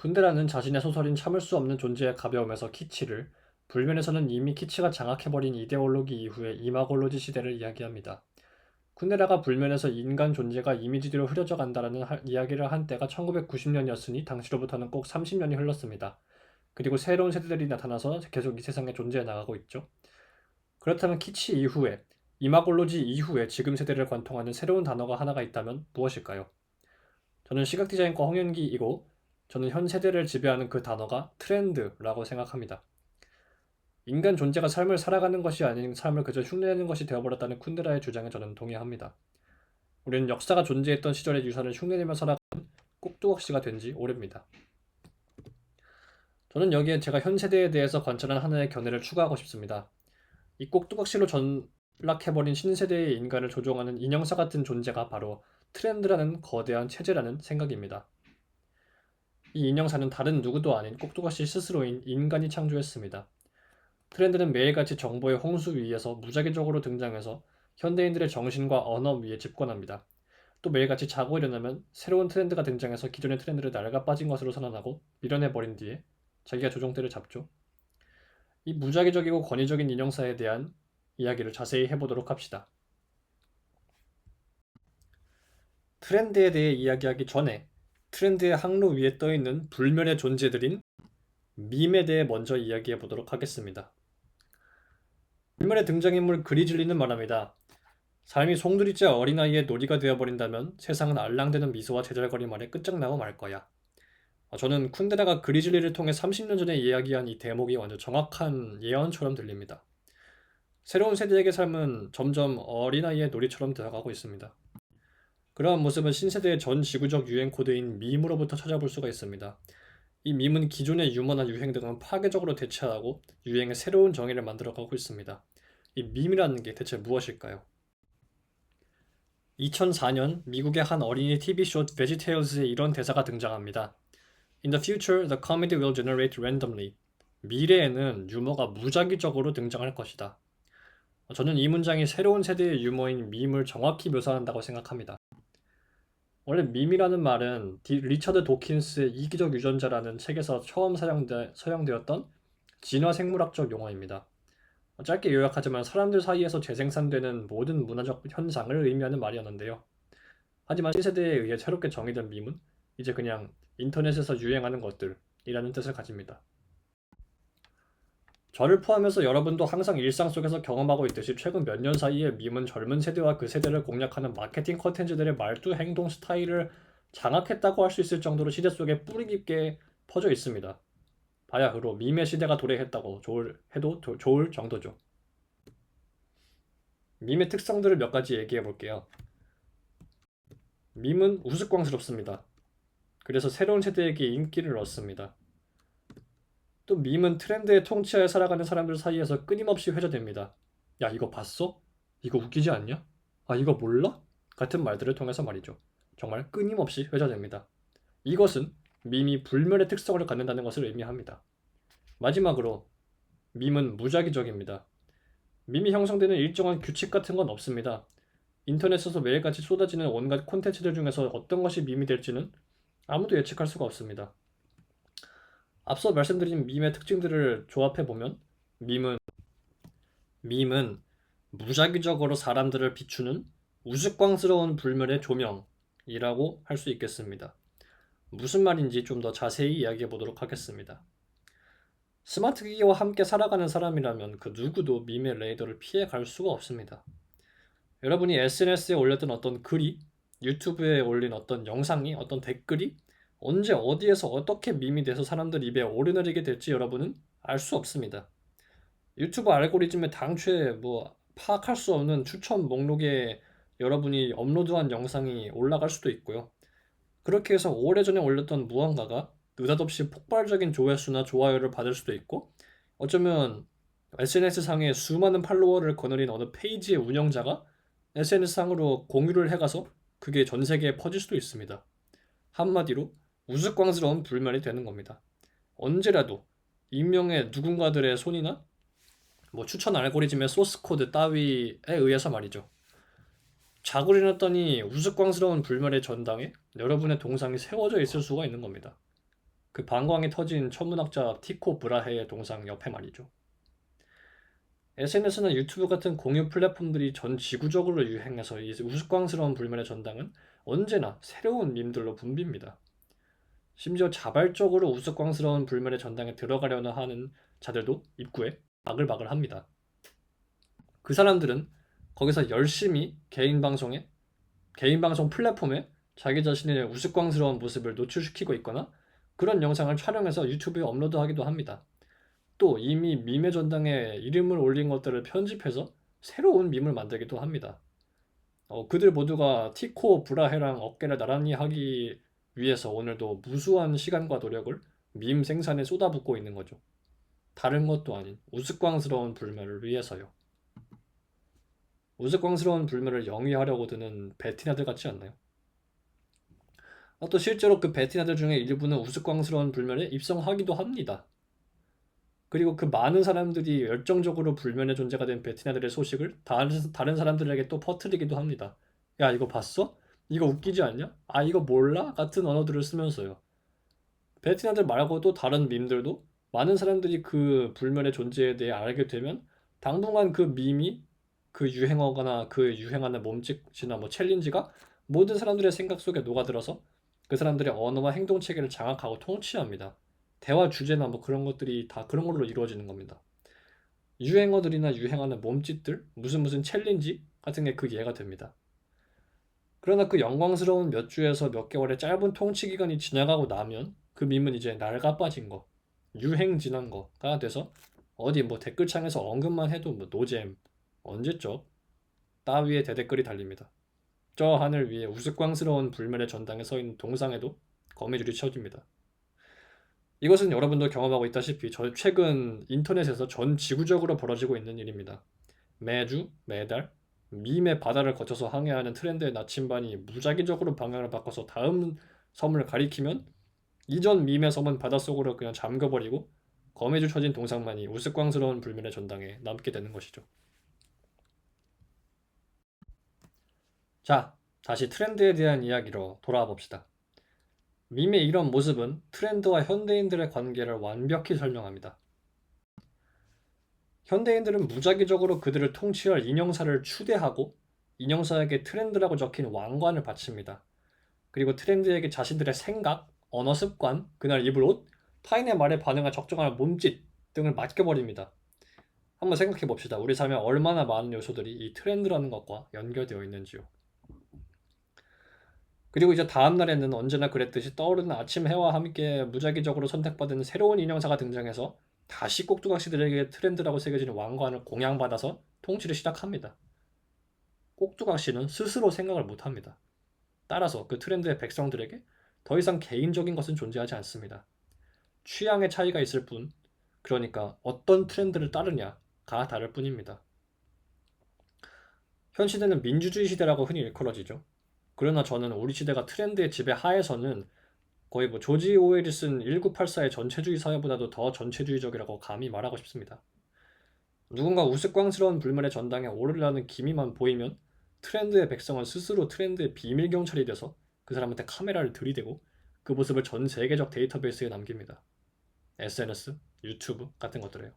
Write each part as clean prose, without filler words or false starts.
군대라는 자신의 소설인 참을 수 없는 존재의 가벼움에서 키치를, 불면에서는 이미 키치가 장악해버린 이데올로기 이후의 이마골로지 시대를 이야기합니다. 쿤데라가 불면에서 인간 존재가 이미지대로 흐려져 간다라는 이야기를 한 때가 1990년이었으니 당시로부터는 꼭 30년이 흘렀습니다. 그리고 새로운 세대들이 나타나서 계속 이 세상에 존재해 나가고 있죠. 그렇다면 키치 이후에, 이마골로지 이후에 지금 세대를 관통하는 새로운 단어가 하나가 있다면 무엇일까요? 저는 시각디자인과 홍현기이고, 저는 현 세대를 지배하는 그 단어가 트렌드라고 생각합니다. 인간 존재가 삶을 살아가는 것이 아닌 삶을 그저 흉내내는 것이 되어버렸다는 쿤데라의 주장에 저는 동의합니다. 우리는 역사가 존재했던 시절의 유산을 흉내내며 살아가는 꼭두각시가 된 지 오래입니다. 저는 여기에 제가 현 세대에 대해서 관찰한 하나의 견해를 추가하고 싶습니다. 이 꼭두각시로 전락해버린 신세대의 인간을 조종하는 인형사 같은 존재가 바로 트렌드라는 거대한 체제라는 생각입니다. 이 인형사는 다른 누구도 아닌 꼭두각시 스스로인 인간이 창조했습니다. 트렌드는 매일같이 정보의 홍수 위에서 무작위적으로 등장해서 현대인들의 정신과 언어 위에 집권합니다. 또 매일같이 자고 일어나면 새로운 트렌드가 등장해서 기존의 트렌드를 낡아빠진 것으로 선언하고 밀어내버린 뒤에 자기가 조종대를 잡죠. 이 무작위적이고 권위적인 인형사에 대한 이야기를 자세히 해보도록 합시다. 트렌드에 대해 이야기하기 전에 트렌드의 항로 위에 떠있는 불멸의 존재들인 밈에 대해 먼저 이야기해 보도록 하겠습니다. 불멸의 등장인물 그리즐리는 말합니다. 삶이 송두리째 어린아이의 놀이가 되어버린다면 세상은 알랑대는 미소와 제잘거림 아래 끝장나고 말 거야. 저는 쿤데라가 그리즐리를 통해 30년 전에 이야기한 이 대목이 완전 정확한 예언처럼 들립니다. 새로운 세대에게 삶은 점점 어린아이의 놀이처럼 되어가고 있습니다. 그러한 모습은 신세대의 전 지구적 유행 코드인 밈으로부터 찾아볼 수가 있습니다. 이 밈은 기존의 유머나 유행 등은 파괴적으로 대체하고 유행의 새로운 정의를 만들어가고 있습니다. 이 밈이라는 게 대체 무엇일까요? 2004년 미국의 한 어린이 TV쇼 베지테일즈에 이런 대사가 등장합니다. In the future, the comedy will generate randomly. 미래에는 유머가 무작위적으로 등장할 것이다. 저는 이 문장이 새로운 세대의 유머인 밈을 정확히 묘사한다고 생각합니다. 원래 밈이라는 말은 리처드 도킨스의 이기적 유전자라는 책에서 처음 사용되었던 진화생물학적 용어입니다. 짧게 요약하자면 사람들 사이에서 재생산되는 모든 문화적 현상을 의미하는 말이었는데요. 하지만 신세대에 의해 새롭게 정의된 밈은 이제 그냥 인터넷에서 유행하는 것들이라는 뜻을 가집니다. 저를 포함해서 여러분도 항상 일상 속에서 경험하고 있듯이 최근 몇 년 사이에 밈은 젊은 세대와 그 세대를 공략하는 마케팅 컨텐츠들의 말투, 행동, 스타일을 장악했다고 할 수 있을 정도로 시대 속에 뿌리 깊게 퍼져 있습니다. 바야흐로 밈의 시대가 도래했다고 해도 좋을 정도죠. 밈의 특성들을 몇 가지 얘기해 볼게요. 밈은 우스꽝스럽습니다. 그래서 새로운 세대에게 인기를 얻습니다. 또 밈은 트렌드의 통치하에 살아가는 사람들 사이에서 끊임없이 회자됩니다. 야, 이거 봤어? 이거 웃기지 않냐? 아, 이거 몰라? 같은 말들을 통해서 말이죠. 정말 끊임없이 회자됩니다. 이것은 밈이 불멸의 특성을 갖는다는 것을 의미합니다. 마지막으로 밈은 무작위적입니다. 밈이 형성되는 일정한 규칙 같은 건 없습니다. 인터넷에서 매일같이 쏟아지는 온갖 콘텐츠들 중에서 어떤 것이 밈이 될지는 아무도 예측할 수가 없습니다. 앞서 말씀드린 밈의 특징들을 조합해보면 밈은 무작위적으로 사람들을 비추는 우스꽝스러운 불멸의 조명이라고 할 수 있겠습니다. 무슨 말인지 좀 더 자세히 이야기해 보도록 하겠습니다. 스마트 기기와 함께 살아가는 사람이라면 그 누구도 밈의 레이더를 피해 갈 수가 없습니다. 여러분이 SNS에 올렸던 어떤 글이, 유튜브에 올린 어떤 영상이, 어떤 댓글이 언제 어디에서 어떻게 밈이 돼서 사람들 입에 오르내리게 될지 여러분은 알 수 없습니다. 유튜브 알고리즘에 당초에 파악할 수 없는 추천 목록에 여러분이 업로드한 영상이 올라갈 수도 있고요. 그렇게 해서 오래전에 올렸던 무언가가 느닷없이 폭발적인 조회수나 좋아요를 받을 수도 있고, 어쩌면 SNS상에 수많은 팔로워를 거느린 어느 페이지의 운영자가 SNS상으로 공유를 해가서 그게 전 세계에 퍼질 수도 있습니다. 한마디로 우스꽝스러운 불멸이 되는 겁니다. 언제라도 익명의 누군가들의 손이나 추천 알고리즘의 소스 코드 따위에 의해서 말이죠. 자고 일어났더니 우스꽝스러운 불멸의 전당에 여러분의 동상이 세워져 있을 수가 있는 겁니다. 그 방광이 터진 천문학자 티코 브라헤의 동상 옆에 말이죠. SNS나 유튜브 같은 공유 플랫폼들이 전 지구적으로 유행해서 이 우스꽝스러운 불면의 전당은 언제나 새로운 밈들로 붐빕니다. 심지어 자발적으로 우스꽝스러운 불면의 전당에 들어가려나 하는 자들도 입구에 바글바글합니다. 그 사람들은 거기서 열심히 개인 방송 플랫폼에 자기 자신의 우스꽝스러운 모습을 노출시키고 있거나 그런 영상을 촬영해서 유튜브에 업로드하기도 합니다. 또 이미 밈의 전당에 이름을 올린 것들을 편집해서 새로운 밈을 만들기도 합니다. 그들 모두가 티코 브라헤랑 어깨를 나란히 하기 위해서 오늘도 무수한 시간과 노력을 밈 생산에 쏟아붓고 있는 거죠. 다른 것도 아닌 우스꽝스러운 불멸을 위해서요. 우스꽝스러운 불멸을 영위하려고 드는 베티나들 같지 않나요? 또 실제로 그 베티나들 중에 일부는 우스꽝스러운 불멸에 입성하기도 합니다. 그리고 그 많은 사람들이 열정적으로 불면의 존재가 된 베티나들의 소식을 다른 사람들에게 또 퍼뜨리기도 합니다. 야, 이거 봤어? 이거 웃기지 않냐? 아, 이거 몰라? 같은 언어들을 쓰면서요. 베티나들 말고도 다른 밈들도 많은 사람들이 그 불면의 존재에 대해 알게 되면 당분간 그 밈이 그 유행어거나 그 유행하는 몸짓이나 뭐 챌린지가 모든 사람들의 생각 속에 녹아들어서 그 사람들의 언어와 행동 체계를 장악하고 통치합니다. 대화 주제나 뭐 그런 것들이 다 그런 걸로 이루어지는 겁니다. 유행어들이나 유행하는 몸짓들, 무슨 챌린지 같은 게 그 예가 됩니다. 그러나 그 영광스러운 몇 주에서 몇 개월의 짧은 통치 기간이 지나가고 나면 그 밈은 이제 낡아 빠진 거, 유행 지난 거가 돼서 어디 뭐 댓글창에서 언급만 해도 뭐 노잼, 언제적 따위의 대댓글이 달립니다. 저 하늘 위에 우스꽝스러운 불멸의 전당에 서 있는 동상에도 거미줄이 쳐집니다. 이것은 여러분도 경험하고 있다시피 저 최근 인터넷에서 전 지구적으로 벌어지고 있는 일입니다. 매주, 매달 밈의 바다를 거쳐서 항해하는 트렌드의 나침반이 무작위적으로 방향을 바꿔서 다음 섬을 가리키면 이전 밈의 섬은 바닷속으로 그냥 잠겨버리고 거미줄 쳐진 동상만이 우스꽝스러운 불면의 전당에 남게 되는 것이죠. 자, 다시 트렌드에 대한 이야기로 돌아와 봅시다. 밈의 이런 모습은 트렌드와 현대인들의 관계를 완벽히 설명합니다. 현대인들은 무작위적으로 그들을 통치할 인형사를 추대하고 인형사에게 트렌드라고 적힌 왕관을 바칩니다. 그리고 트렌드에게 자신들의 생각, 언어 습관, 그날 입을 옷, 타인의 말에 반응할 적정한 몸짓 등을 맡겨버립니다. 한번 생각해 봅시다. 우리 삶에 얼마나 많은 요소들이 이 트렌드라는 것과 연결되어 있는지요. 그리고 이제 다음 날에는 언제나 그랬듯이 떠오르는 아침 해와 함께 무작위적으로 선택받은 새로운 인형사가 등장해서 다시 꼭두각시들에게 트렌드라고 새겨지는 왕관을 공양받아서 통치를 시작합니다. 꼭두각시는 스스로 생각을 못합니다. 따라서 그 트렌드의 백성들에게 더 이상 개인적인 것은 존재하지 않습니다. 취향의 차이가 있을 뿐, 그러니까 어떤 트렌드를 따르냐가 다를 뿐입니다. 현 시대는 민주주의 시대라고 흔히 일컬어지죠. 그러나 저는 우리 시대가 트렌드의 지배 하에서는 거의 뭐 조지 오웰이 쓴 1984의 전체주의 사회보다도 더 전체주의적이라고 감히 말하고 싶습니다. 누군가 우스꽝스러운 불만의 전당에 오르려는 기미만 보이면 트렌드의 백성은 스스로 트렌드의 비밀 경찰이 돼서 그 사람한테 카메라를 들이대고 그 모습을 전 세계적 데이터베이스에 남깁니다. SNS, 유튜브 같은 것들에요.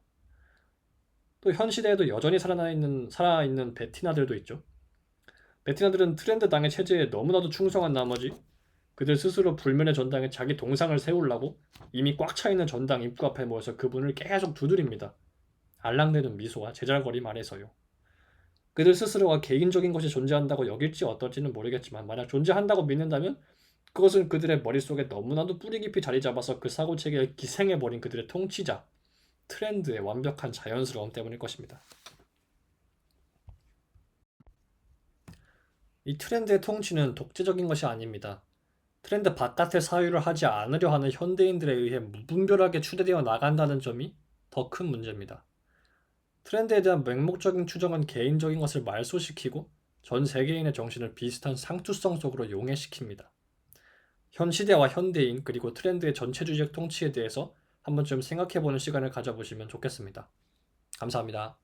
또 현 시대에도 여전히 살아있는 베티나들도 있죠. 베티나들은 트렌드 당의 체제에 너무나도 충성한 나머지 그들 스스로 불면의 전당에 자기 동상을 세우려고 이미 꽉 차있는 전당 입구 앞에 모여서 그분을 계속 두드립니다. 알랑대는 미소와 제잘거림 아래서요. 그들 스스로가 개인적인 것이 존재한다고 여길지 어떨지는 모르겠지만 만약 존재한다고 믿는다면 그것은 그들의 머릿속에 너무나도 뿌리 깊이 자리 잡아서 그 사고체계에 기생해버린 그들의 통치자, 트렌드의 완벽한 자연스러움 때문일 것입니다. 이 트렌드의 통치는 독재적인 것이 아닙니다. 트렌드 바깥의 사유를 하지 않으려 하는 현대인들에 의해 무분별하게 추대되어 나간다는 점이 더 큰 문제입니다. 트렌드에 대한 맹목적인 추정은 개인적인 것을 말소시키고 전 세계인의 정신을 비슷한 상투성 속으로 용해시킵니다. 현 시대와 현대인 그리고 트렌드의 전체주의적 통치에 대해서 한 번쯤 생각해보는 시간을 가져보시면 좋겠습니다. 감사합니다.